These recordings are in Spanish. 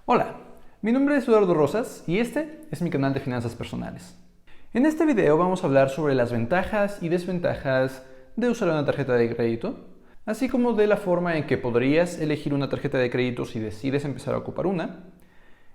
Hola, mi nombre es Eduardo Rosas y este es mi canal de finanzas personales. En este video vamos a hablar sobre las ventajas y desventajas de usar una tarjeta de crédito, así como de la forma en que podrías elegir una tarjeta de crédito si decides empezar a ocupar una.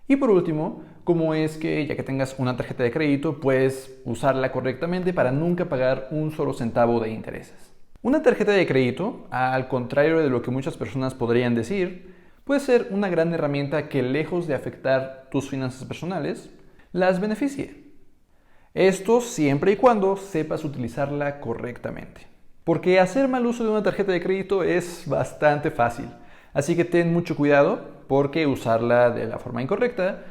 Y por último, cómo es que ya que tengas una tarjeta de crédito puedes usarla correctamente para nunca pagar un solo centavo de intereses. Una tarjeta de crédito, al contrario de lo que muchas personas podrían decir, puede ser una gran herramienta que, lejos de afectar tus finanzas personales, las beneficie. Esto siempre y cuando sepas utilizarla correctamente. Porque hacer mal uso de una tarjeta de crédito es bastante fácil. Así que ten mucho cuidado porque usarla de la forma incorrecta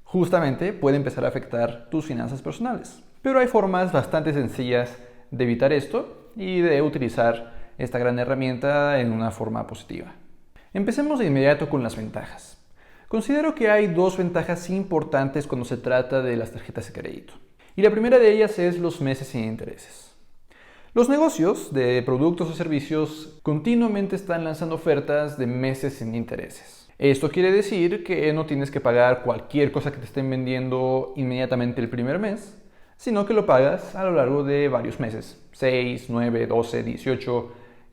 justamente puede empezar a afectar tus finanzas personales. Pero hay formas bastante sencillas de evitar esto y de utilizar esta gran herramienta en una forma positiva. Empecemos de inmediato con las ventajas. Considero que hay dos ventajas importantes cuando se trata de las tarjetas de crédito. Y la primera de ellas es los meses sin intereses. Los negocios de productos o servicios continuamente están lanzando ofertas de meses sin intereses. Esto quiere decir que no tienes que pagar cualquier cosa que te estén vendiendo inmediatamente el primer mes, sino que lo pagas a lo largo de varios meses, 6, 9, 12, 18,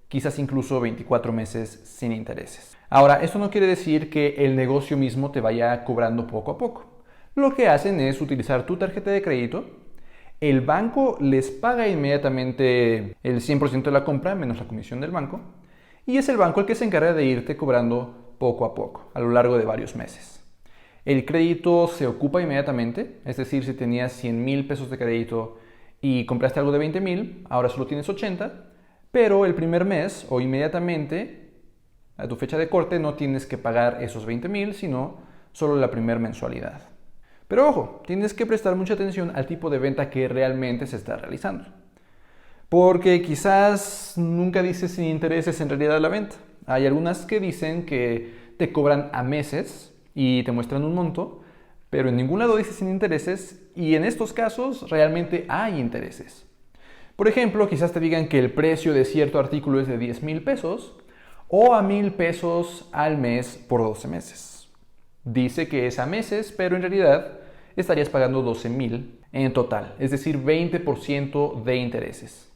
quizás incluso 24 meses sin intereses. Ahora, esto no quiere decir que el negocio mismo te vaya cobrando poco a poco. Lo que hacen es utilizar tu tarjeta de crédito, el banco les paga inmediatamente el 100% de la compra menos la comisión del banco, y es el banco el que se encarga de irte cobrando poco a poco, a lo largo de varios meses. El crédito se ocupa inmediatamente, es decir, si tenías 100,000 pesos de crédito y compraste algo de 20,000, ahora solo tienes 80, pero el primer mes o inmediatamente a tu fecha de corte no tienes que pagar esos 20,000, sino solo la primera mensualidad. Pero ojo, tienes que prestar mucha atención al tipo de venta que realmente se está realizando. Porque quizás nunca dice sin intereses en realidad la venta. Hay algunas que dicen que te cobran a meses y te muestran un monto, pero en ningún lado dice sin intereses y en estos casos realmente hay intereses. Por ejemplo, quizás te digan que el precio de cierto artículo es de 10,000 pesos o a 1,000 pesos al mes por 12 meses. Dice que es a meses, pero en realidad estarías pagando 12,000 en total, es decir, 20% de intereses.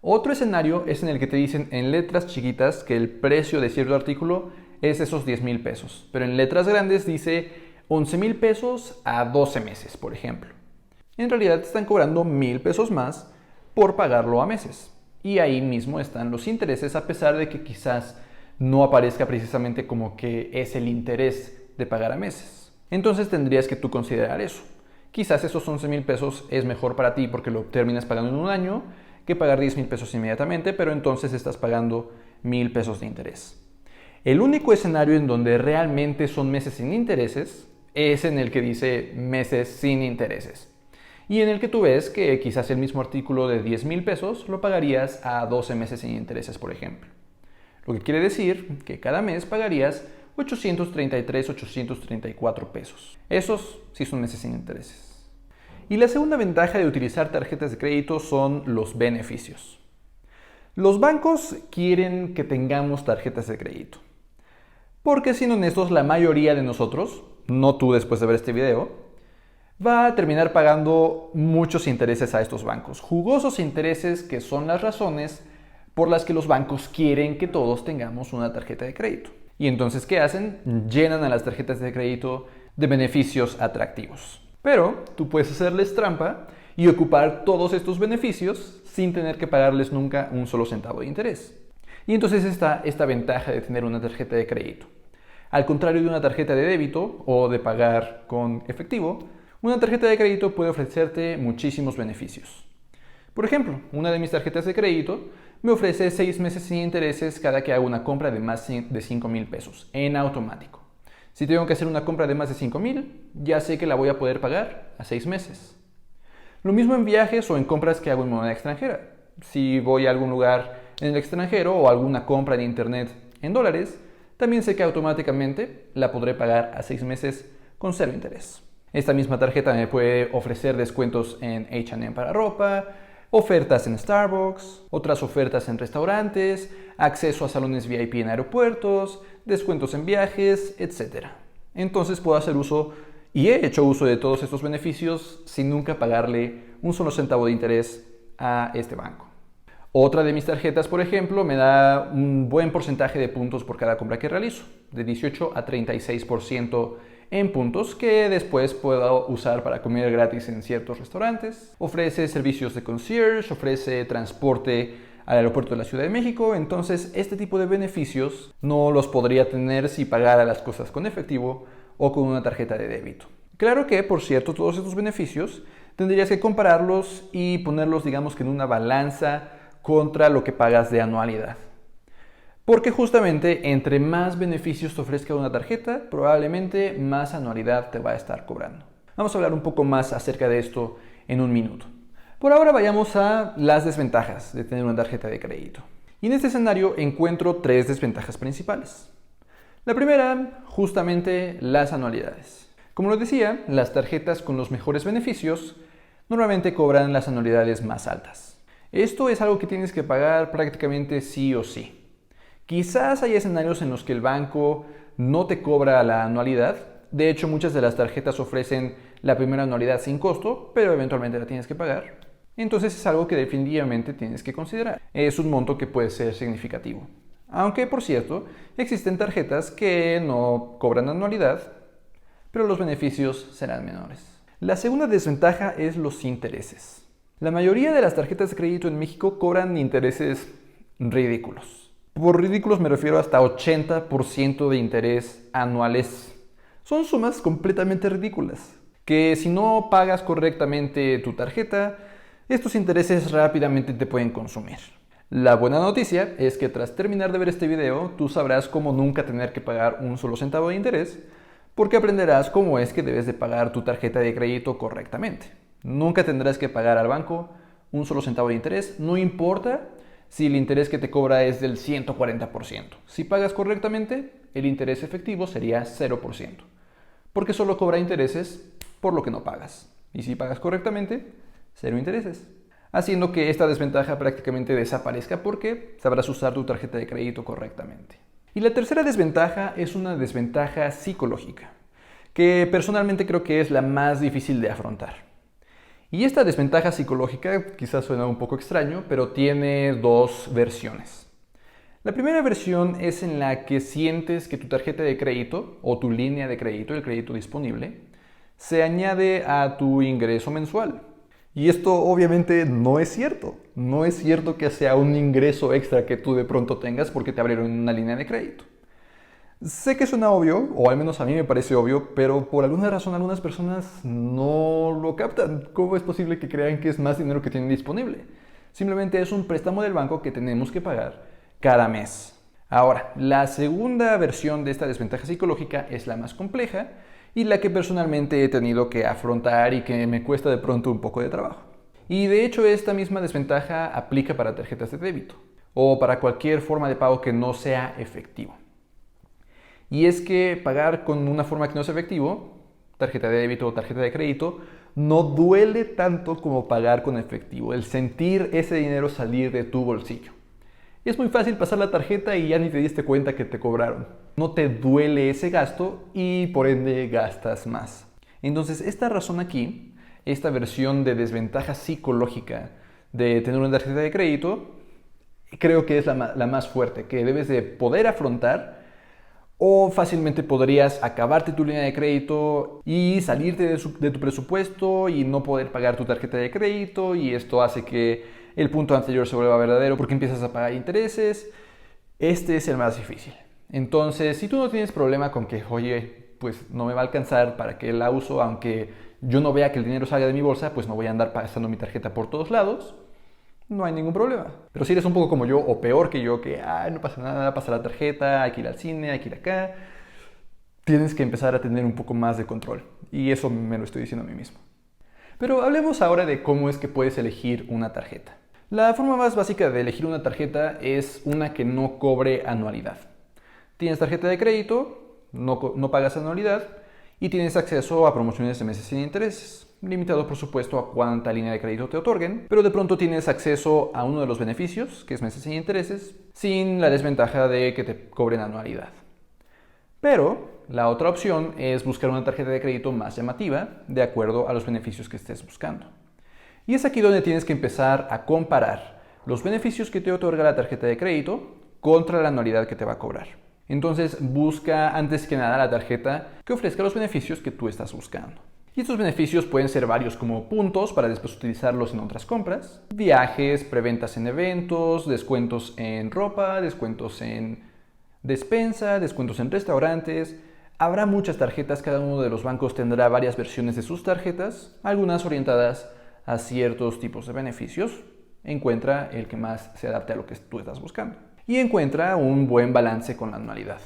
Otro escenario es en el que te dicen en letras chiquitas que el precio de cierto artículo es esos 10,000 pesos, pero en letras grandes dice 11,000 pesos a 12 meses, por ejemplo. En realidad te están cobrando 1,000 pesos más por pagarlo a meses. Y ahí mismo están los intereses, a pesar de que quizás no aparezca precisamente como que es el interés de pagar a meses. Entonces tendrías que tú considerar eso. Quizás esos 11,000 pesos es mejor para ti porque lo terminas pagando en un año que pagar 10,000 pesos inmediatamente, pero entonces estás pagando 1,000 pesos de interés. El único escenario en donde realmente son meses sin intereses es en el que dice meses sin intereses. Y en el que tú ves que quizás el mismo artículo de 10,000 pesos lo pagarías a 12 meses sin intereses, por ejemplo. Lo que quiere decir que cada mes pagarías 833, 834 pesos. Esos sí son meses sin intereses. Y la segunda ventaja de utilizar tarjetas de crédito son los beneficios. Los bancos quieren que tengamos tarjetas de crédito. Porque siendo honestos, la mayoría de nosotros, no tú después de ver este video, va a terminar pagando muchos intereses a estos bancos. Jugosos intereses que son las razones por las que los bancos quieren que todos tengamos una tarjeta de crédito. Y entonces, ¿qué hacen? Llenan a las tarjetas de crédito de beneficios atractivos. Pero tú puedes hacerles trampa y ocupar todos estos beneficios sin tener que pagarles nunca un solo centavo de interés. Y entonces está esta ventaja de tener una tarjeta de crédito. Al contrario de una tarjeta de débito o de pagar con efectivo, una tarjeta de crédito puede ofrecerte muchísimos beneficios. Por ejemplo, una de mis tarjetas de crédito me ofrece 6 meses sin intereses cada que hago una compra de más de 5,000 pesos, en automático. Si tengo que hacer una compra de más de 5,000, ya sé que la voy a poder pagar a 6 meses. Lo mismo en viajes o en compras que hago en moneda extranjera. Si voy a algún lugar en el extranjero o alguna compra en internet en dólares, también sé que automáticamente la podré pagar a 6 meses con cero interés. Esta misma tarjeta me puede ofrecer descuentos en H&M para ropa, ofertas en Starbucks, otras ofertas en restaurantes, acceso a salones VIP en aeropuertos, descuentos en viajes, etc. Entonces puedo hacer uso y he hecho uso de todos estos beneficios sin nunca pagarle un solo centavo de interés a este banco. Otra de mis tarjetas, por ejemplo, me da un buen porcentaje de puntos por cada compra que realizo, de 18 a 36% en puntos que después puedo usar para comer gratis en ciertos restaurantes. Ofrece servicios de concierge, ofrece transporte al aeropuerto de la Ciudad de México, entonces este tipo de beneficios no los podría tener si pagara las cosas con efectivo o con una tarjeta de débito. Claro que, por cierto, todos estos beneficios tendrías que compararlos y ponerlos, digamos que en una balanza contra lo que pagas de anualidad. Porque justamente entre más beneficios te ofrezca una tarjeta, probablemente más anualidad te va a estar cobrando. Vamos a hablar un poco más acerca de esto en un minuto. Por ahora vayamos a las desventajas de tener una tarjeta de crédito. Y en este escenario encuentro 3 desventajas principales. La primera, justamente las anualidades. Como lo decía, las tarjetas con los mejores beneficios normalmente cobran las anualidades más altas. Esto es algo que tienes que pagar prácticamente sí o sí. Quizás hay escenarios en los que el banco no te cobra la anualidad. De hecho, muchas de las tarjetas ofrecen la primera anualidad sin costo, pero eventualmente la tienes que pagar. Entonces es algo que definitivamente tienes que considerar. Es un monto que puede ser significativo. Aunque, por cierto, existen tarjetas que no cobran anualidad, pero los beneficios serán menores. La segunda desventaja es los intereses. La mayoría de las tarjetas de crédito en México cobran intereses ridículos. Por ridículos me refiero hasta 80% de interés anuales. Son sumas completamente ridículas, que si no pagas correctamente tu tarjeta, estos intereses rápidamente te pueden consumir. La buena noticia es que tras terminar de ver este video, tú sabrás cómo nunca tener que pagar un solo centavo de interés, porque aprenderás cómo es que debes de pagar tu tarjeta de crédito correctamente. Nunca tendrás que pagar al banco un solo centavo de interés, no importa si el interés que te cobra es del 140%. Si pagas correctamente, el interés efectivo sería 0%, porque solo cobra intereses por lo que no pagas. Y si pagas correctamente, 0 intereses, haciendo que esta desventaja prácticamente desaparezca porque sabrás usar tu tarjeta de crédito correctamente. Y la tercera desventaja es una desventaja psicológica, que personalmente creo que es la más difícil de afrontar. Y esta desventaja psicológica quizás suena un poco extraño, pero tiene 2 versiones. La primera versión es en la que sientes que tu tarjeta de crédito o tu línea de crédito, el crédito disponible, se añade a tu ingreso mensual. Y esto obviamente no es cierto. No es cierto que sea un ingreso extra que tú de pronto tengas porque te abrieron una línea de crédito. Sé que suena obvio, o al menos a mí me parece obvio, pero por alguna razón algunas personas no lo captan. ¿Cómo es posible que crean que es más dinero que tienen disponible? Simplemente es un préstamo del banco que tenemos que pagar cada mes. Ahora, la segunda versión de esta desventaja psicológica es la más compleja y la que personalmente he tenido que afrontar y que me cuesta de pronto un poco de trabajo. Y de hecho esta misma desventaja aplica para tarjetas de débito o para cualquier forma de pago que no sea efectivo. Y es que pagar con una forma que no es efectivo, tarjeta de débito o tarjeta de crédito, no duele tanto como pagar con efectivo, el sentir ese dinero salir de tu bolsillo. Es muy fácil pasar la tarjeta y ya ni te diste cuenta que te cobraron. No te duele ese gasto y por ende gastas más. Entonces esta razón aquí, esta versión de desventaja psicológica de tener una tarjeta de crédito, creo que es la más fuerte, que debes de poder afrontar. O fácilmente podrías acabarte tu línea de crédito y salirte de tu presupuesto y no poder pagar tu tarjeta de crédito, y esto hace que el punto anterior se vuelva verdadero porque empiezas a pagar intereses. Este es el más difícil. Entonces, si tú no tienes problema con que, oye, pues no me va a alcanzar para que la uso, aunque yo no vea que el dinero salga de mi bolsa, pues no voy a andar pasando mi tarjeta por todos lados, no hay ningún problema. Pero si eres un poco como yo, o peor que yo, que no pasa nada, pasa la tarjeta, hay que ir al cine, hay que ir acá, tienes que empezar a tener un poco más de control. Y eso me lo estoy diciendo a mí mismo. Pero hablemos ahora de cómo es que puedes elegir una tarjeta. La forma más básica de elegir una tarjeta es una que no cobre anualidad. Tienes tarjeta de crédito, no pagas anualidad y tienes acceso a promociones de meses sin intereses. Limitado por supuesto a cuánta línea de crédito te otorguen, pero de pronto tienes acceso a uno de los beneficios, que es meses sin intereses, sin la desventaja de que te cobren anualidad. Pero la otra opción es buscar una tarjeta de crédito más llamativa de acuerdo a los beneficios que estés buscando. Y es aquí donde tienes que empezar a comparar los beneficios que te otorga la tarjeta de crédito contra la anualidad que te va a cobrar. Entonces busca antes que nada la tarjeta que ofrezca los beneficios que tú estás buscando. Y estos beneficios pueden ser varios, como puntos para después utilizarlos en otras compras, viajes, preventas en eventos, descuentos en ropa, descuentos en despensa, descuentos en restaurantes. Habrá muchas tarjetas, cada uno de los bancos tendrá varias versiones de sus tarjetas, algunas orientadas a ciertos tipos de beneficios. Encuentra el que más se adapte a lo que tú estás buscando. Y encuentra un buen balance con la anualidad.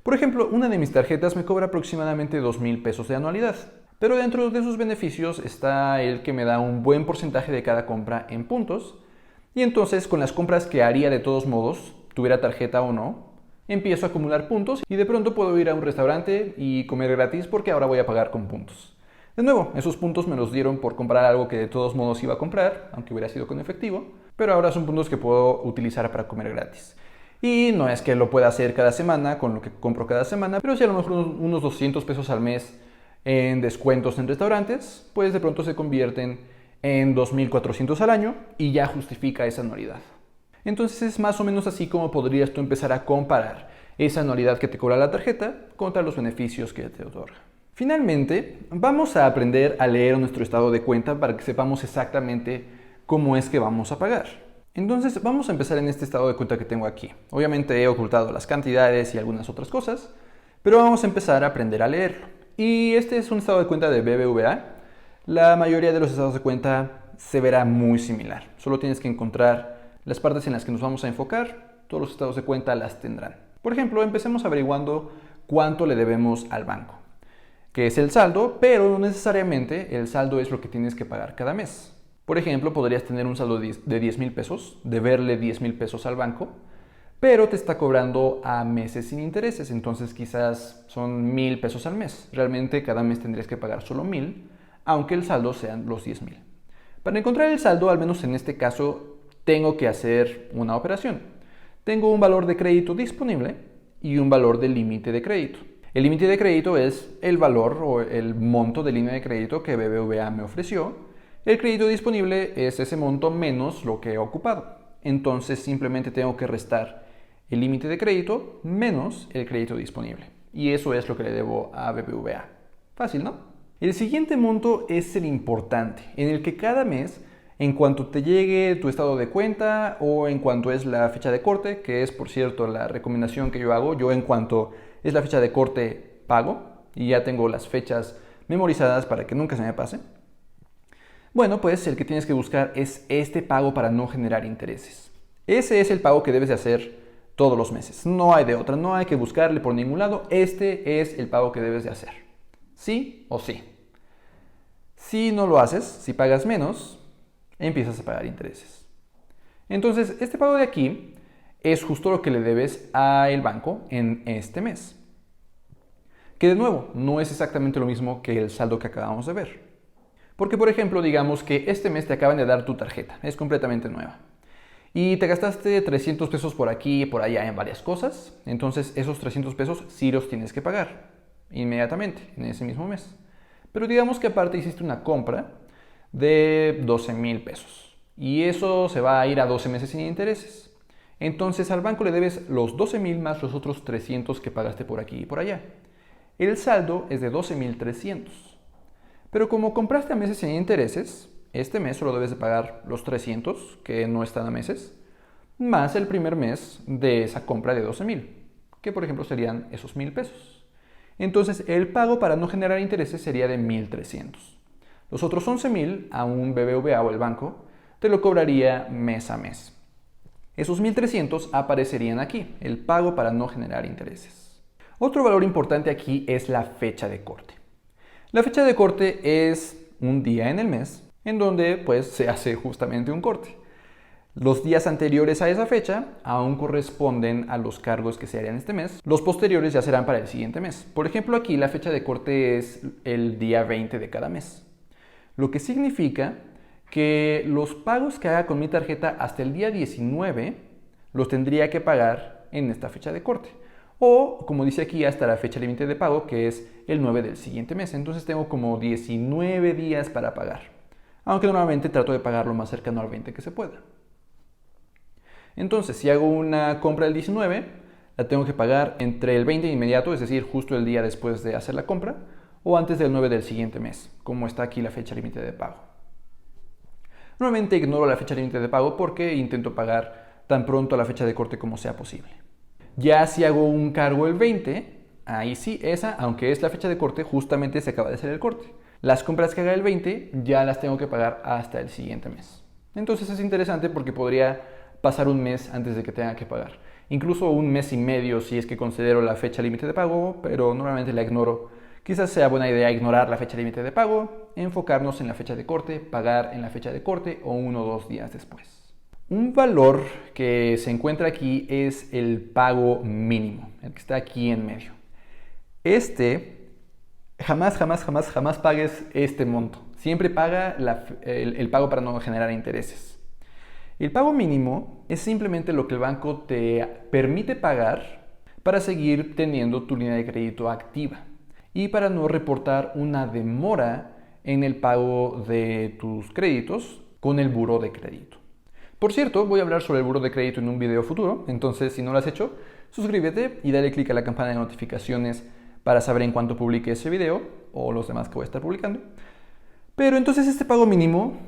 Por ejemplo, una de mis tarjetas me cobra aproximadamente 2,000 pesos de anualidad, pero dentro de sus beneficios está el que me da un buen porcentaje de cada compra en puntos, y entonces con las compras que haría de todos modos, tuviera tarjeta o no, empiezo a acumular puntos y de pronto puedo ir a un restaurante y comer gratis porque ahora voy a pagar con puntos. De nuevo, esos puntos me los dieron por comprar algo que de todos modos iba a comprar, aunque hubiera sido con efectivo, pero ahora son puntos que puedo utilizar para comer gratis. Y no es que lo pueda hacer cada semana con lo que compro cada semana, pero si a lo mejor unos 200 pesos al mes en descuentos en restaurantes, pues de pronto se convierten en 2,400 al año y ya justifica esa anualidad. Entonces es más o menos así como podrías tú empezar a comparar esa anualidad que te cobra la tarjeta contra los beneficios que te otorga. Finalmente, vamos a aprender a leer nuestro estado de cuenta para que sepamos exactamente cómo es que vamos a pagar. Entonces vamos a empezar en este estado de cuenta que tengo aquí. Obviamente he ocultado las cantidades y algunas otras cosas, pero vamos a empezar a aprender a leerlo. Y este es un estado de cuenta de BBVA. La mayoría de los estados de cuenta se verá muy similar. Solo tienes que encontrar las partes en las que nos vamos a enfocar. Todos los estados de cuenta las tendrán. Por ejemplo, empecemos averiguando cuánto le debemos al banco, que es el saldo, pero no necesariamente el saldo es lo que tienes que pagar cada mes. Por ejemplo, podrías tener un saldo de 10,000 pesos, deberle 10,000 pesos al banco, pero te está cobrando a meses sin intereses, entonces quizás son 1,000 pesos al mes. Realmente cada mes tendrías que pagar solo 1,000, aunque el saldo sean los 10,000. Para encontrar el saldo, al menos en este caso, tengo que hacer una operación. Tengo un valor de crédito disponible y un valor de límite de crédito. El límite de crédito es el valor o el monto de línea de crédito que BBVA me ofreció. El crédito disponible es ese monto menos lo que he ocupado. Entonces simplemente tengo que restar el límite de crédito menos el crédito disponible. Y eso es lo que le debo a BBVA. Fácil, ¿no? El siguiente monto es el importante, en el que cada mes, en cuanto te llegue tu estado de cuenta o en cuanto es la fecha de corte, que es por cierto la recomendación que yo hago, yo en cuanto es la fecha de corte pago y ya tengo las fechas memorizadas para que nunca se me pase. Bueno, pues el que tienes que buscar es este pago para no generar intereses. Ese es el pago que debes de hacer todos los meses. No hay de otra, no hay que buscarle por ningún lado. Este es el pago que debes de hacer. ¿Sí o sí? Si no lo haces, si pagas menos, empiezas a pagar intereses. Entonces, este pago de aquí es justo lo que le debes al banco en este mes. Que de nuevo, no es exactamente lo mismo que el saldo que acabamos de ver. Porque, por ejemplo, digamos que este mes te acaban de dar tu tarjeta, es completamente nueva. Y te gastaste 300 pesos por aquí y por allá en varias cosas, entonces esos 300 pesos sí los tienes que pagar inmediatamente, en ese mismo mes. Pero digamos que aparte hiciste una compra de 12,000 pesos y eso se va a ir a 12 meses sin intereses. Entonces al banco le debes los 12,000 más los otros 300 que pagaste por aquí y por allá. El saldo es de 12,300. Pero como compraste a meses sin intereses, este mes solo debes de pagar los 300, que no están a meses, más el primer mes de esa compra de 12,000, que por ejemplo serían esos 1,000 pesos. Entonces el pago para no generar intereses sería de 1,300. Los otros 11,000 a un BBVA o el banco te lo cobraría mes a mes. Esos 1,300 aparecerían aquí, el pago para no generar intereses. Otro valor importante aquí es la fecha de corte. La fecha de corte es un día en el mes en donde pues se hace justamente un corte. Los días anteriores a esa fecha aún corresponden a los cargos que se harían este mes. Los posteriores ya serán para el siguiente mes. Por ejemplo, aquí la fecha de corte es el día 20 de cada mes. Lo que significa que los pagos que haga con mi tarjeta hasta el día 19 los tendría que pagar en esta fecha de corte. O, como dice aquí, hasta la fecha límite de pago, que es el 9 del siguiente mes. Entonces tengo como 19 días para pagar. Aunque normalmente trato de pagar lo más cercano al 20 que se pueda. Entonces, si hago una compra el 19, la tengo que pagar entre el 20 inmediato, es decir, justo el día después de hacer la compra, o antes del 9 del siguiente mes, como está aquí la fecha límite de pago. Normalmente ignoro la fecha límite de pago porque intento pagar tan pronto a la fecha de corte como sea posible. Ya si hago un cargo el 20, ahí sí, esa, aunque es la fecha de corte, justamente se acaba de hacer el corte. Las compras que haga el 20 ya las tengo que pagar hasta el siguiente mes. Entonces es interesante porque podría pasar un mes antes de que tenga que pagar. Incluso un mes y medio si es que considero la fecha límite de pago, pero normalmente la ignoro. Quizás sea buena idea ignorar la fecha límite de pago, enfocarnos en la fecha de corte, pagar en la fecha de corte o 1 o 2 días después. Un valor que se encuentra aquí es el pago mínimo, el que está aquí en medio. Jamás pagues este monto. Siempre paga el pago para no generar intereses. El pago mínimo es simplemente lo que el banco te permite pagar para seguir teniendo tu línea de crédito activa y para no reportar una demora en el pago de tus créditos con el buró de crédito. Por cierto, voy a hablar sobre el buró de crédito en un video futuro, entonces si no lo has hecho, suscríbete y dale click a la campana de notificaciones para saber en cuánto publique ese video o los demás que voy a estar publicando. Pero entonces este pago mínimo,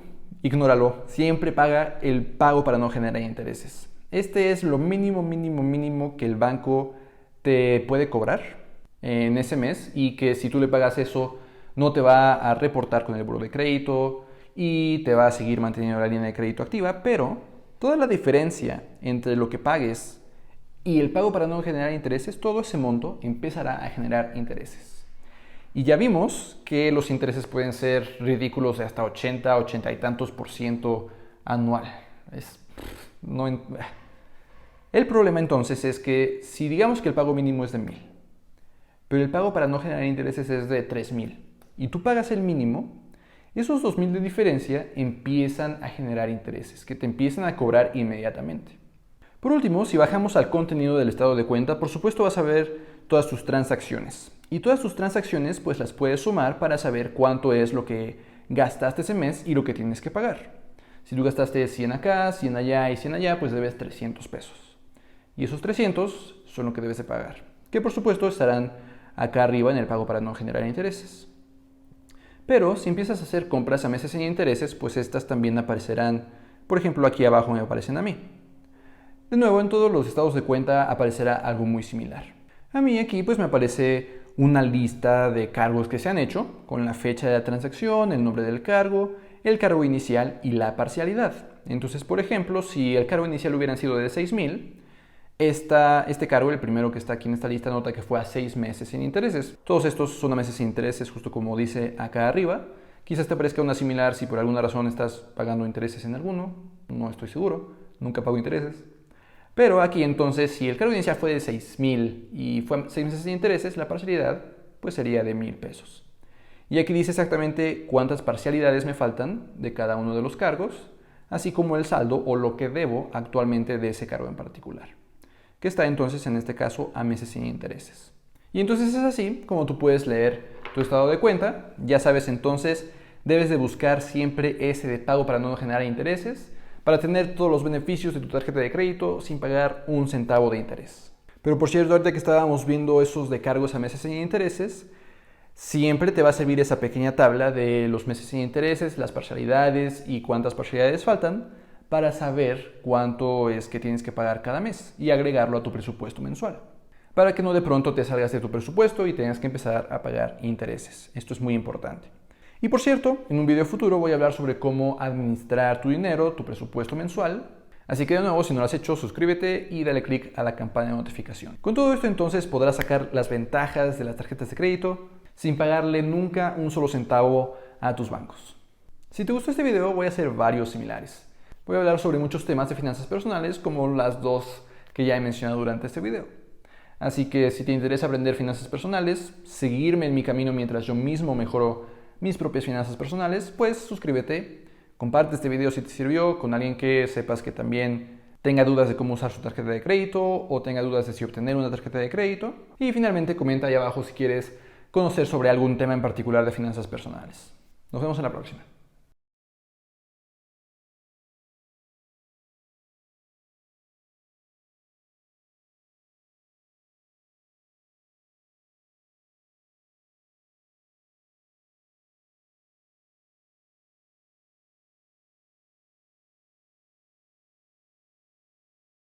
ignóralo, siempre paga el pago para no generar intereses. Este es lo mínimo que el banco te puede cobrar en ese mes y que si tú le pagas eso no te va a reportar con el buró de crédito y te va a seguir manteniendo la línea de crédito activa, pero toda la diferencia entre lo que pagues y el pago para no generar intereses, todo ese monto empezará a generar intereses. Y ya vimos que los intereses pueden ser ridículos de hasta 80 y tantos % anual. El problema entonces es que si digamos que el pago mínimo es de 1,000, pero el pago para no generar intereses es de 3,000 y tú pagas el mínimo, esos 2,000 de diferencia empiezan a generar intereses, que te empiezan a cobrar inmediatamente. Por último, si bajamos al contenido del estado de cuenta, por supuesto vas a ver todas tus transacciones. Y todas tus transacciones pues las puedes sumar para saber cuánto es lo que gastaste ese mes y lo que tienes que pagar. Si tú gastaste 100 acá, 100 allá y 100 allá, pues debes 300 pesos. Y esos 300 son lo que debes de pagar, que por supuesto estarán acá arriba en el pago para no generar intereses. Pero si empiezas a hacer compras a meses sin intereses, pues estas también aparecerán, por ejemplo aquí abajo me aparecen a mí. De nuevo, en todos los estados de cuenta aparecerá algo muy similar. A mí aquí pues me aparece una lista de cargos que se han hecho, con la fecha de la transacción, el nombre del cargo inicial y la parcialidad. Entonces, por ejemplo, si el cargo inicial hubiera sido de 6,000, este cargo, el primero que está aquí en esta lista, nota que fue a 6 meses sin intereses. Todos estos son a meses sin intereses, justo como dice acá arriba. Quizás te parezca una similar si por alguna razón estás pagando intereses en alguno, no estoy seguro, nunca pago intereses. Pero aquí entonces, si el cargo inicial fue de 6,000 y fue 6 meses sin intereses, la parcialidad pues sería de 1,000 pesos. Y aquí dice exactamente cuántas parcialidades me faltan de cada uno de los cargos, así como el saldo o lo que debo actualmente de ese cargo en particular, que está entonces en este caso a meses sin intereses. Y entonces es así como tú puedes leer tu estado de cuenta. Ya sabes, entonces debes de buscar siempre ese de pago para no generar intereses, para tener todos los beneficios de tu tarjeta de crédito sin pagar un centavo de interés. Pero por cierto, ahorita que estábamos viendo esos de cargos a meses sin intereses, siempre te va a servir esa pequeña tabla de los meses sin intereses, las parcialidades y cuántas parcialidades faltan para saber cuánto es que tienes que pagar cada mes y agregarlo a tu presupuesto mensual, para que no de pronto te salgas de tu presupuesto y tengas que empezar a pagar intereses. Esto es muy importante. Y por cierto, en un video futuro voy a hablar sobre cómo administrar tu dinero, tu presupuesto mensual. Así que de nuevo, si no lo has hecho, suscríbete y dale click a la campana de notificación. Con todo esto entonces podrás sacar las ventajas de las tarjetas de crédito sin pagarle nunca un solo centavo a tus bancos. Si te gustó este video, voy a hacer varios similares. Voy a hablar sobre muchos temas de finanzas personales como las dos que ya he mencionado durante este video. Así que si te interesa aprender finanzas personales, seguirme en mi camino mientras yo mismo mejoro mis propias finanzas personales, pues suscríbete, comparte este video si te sirvió con alguien que sepas que también tenga dudas de cómo usar su tarjeta de crédito o tenga dudas de si obtener una tarjeta de crédito. Y finalmente comenta ahí abajo si quieres conocer sobre algún tema en particular de finanzas personales. Nos vemos en la próxima.